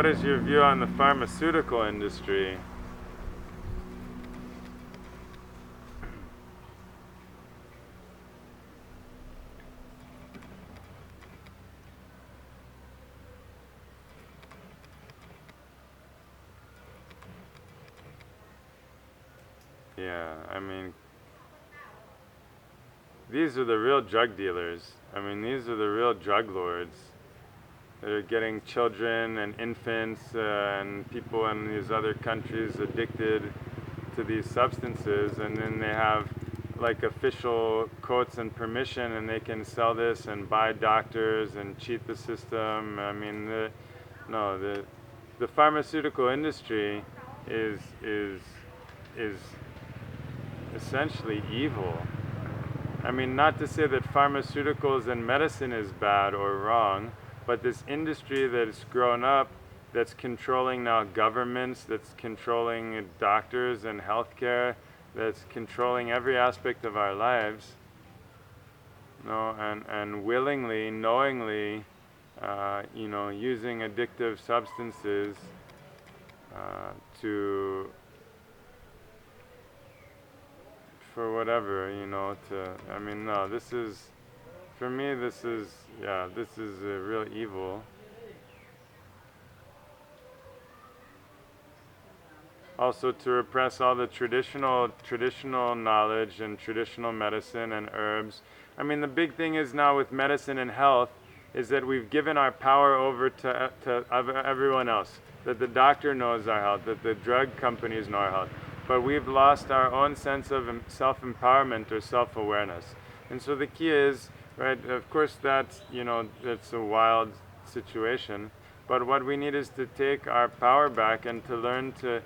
what is your view on the pharmaceutical industry? Yeah, I mean, these are the real drug dealers. I mean, these are the real drug lords. They're getting children and infants and people in these other countries addicted to these substances, and then they have like official quotes and permission, and they can sell this and buy doctors and cheat the system. I mean, the pharmaceutical industry is essentially evil. I mean, not to say that pharmaceuticals and medicine is bad or wrong, but this industry that has grown up, that's controlling now governments, that's controlling doctors and healthcare, that's controlling every aspect of our lives, and willingly, knowingly, using addictive substances for whatever, I mean, no, this is, for me, this is a real evil. Also to repress all the traditional knowledge and traditional medicine and herbs. I mean, the big thing is now with medicine and health is that we've given our power over to everyone else, that the doctor knows our health, that the drug companies know our health. But we've lost our own sense of self-empowerment or self-awareness. And so the key is, right, of course that's a wild situation, but what we need is to take our power back and to learn to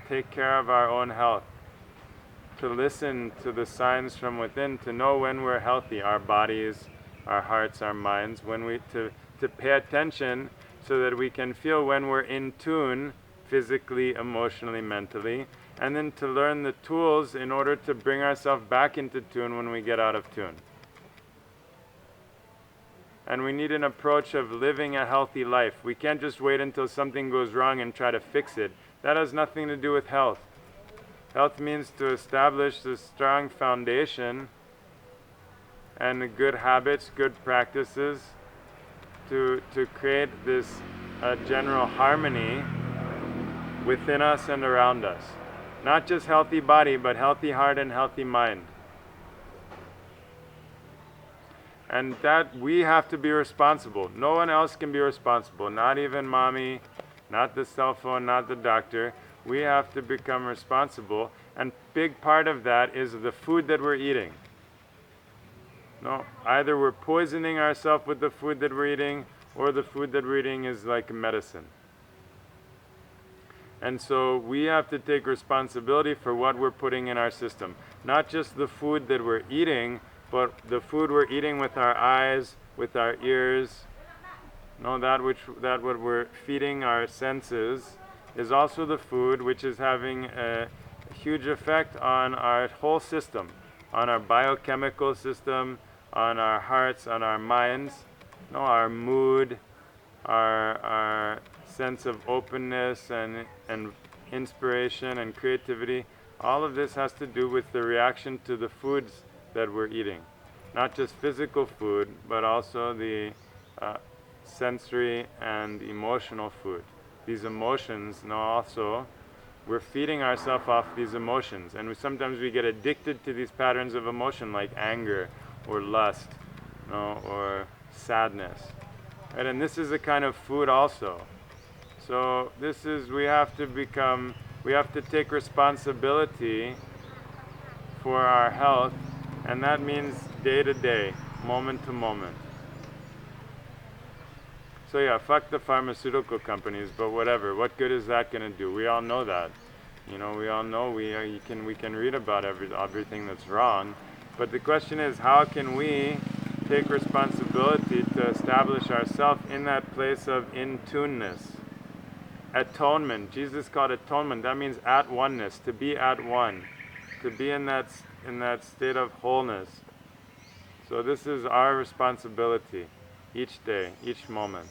take care of our own health, to listen to the signs from within, to know when we're healthy, our bodies, our hearts, our minds, to pay attention so that we can feel when we're in tune physically, emotionally, mentally, and then to learn the tools in order to bring ourselves back into tune when we get out of tune. And we need an approach of living a healthy life. We can't just wait until something goes wrong and try to fix it. That has nothing to do with health. Health means to establish a strong foundation and good habits, good practices to create this general harmony within us and around us. Not just healthy body, but healthy heart and healthy mind. And that we have to be responsible. No one else can be responsible, not even mommy, not the cell phone, not the doctor. We have to become responsible, and big part of that is the food that we're eating. No, either we're poisoning ourselves with the food that we're eating, or the food that we're eating is like medicine. And so we have to take responsibility for what we're putting in our system. Not just the food that we're eating, but the food we're eating with our eyes, with our ears. No, that what we're feeding our senses is also the food which is having a huge effect on our whole system, on our biochemical system, on our hearts, on our minds, no, our mood, our sense of openness and inspiration and creativity. All of this has to do with the reaction to the foods that we're eating. Not just physical food, but also the sensory and emotional food. These emotions, also, we're feeding ourselves off these emotions, and sometimes we get addicted to these patterns of emotion like anger or lust, or sadness. Right? And this is a kind of food also. So we have to take responsibility for our health, and that means day to day, moment to moment. So yeah, fuck the pharmaceutical companies, but whatever. What good is that going to do? We all know that. We all know we can read about everything that's wrong, but the question is, how can we take responsibility to establish ourselves in that place of in-tuneness? Atonement. Jesus called atonement. That means at oneness, to be at one, to be in that state of wholeness. So this is our responsibility each day, each moment.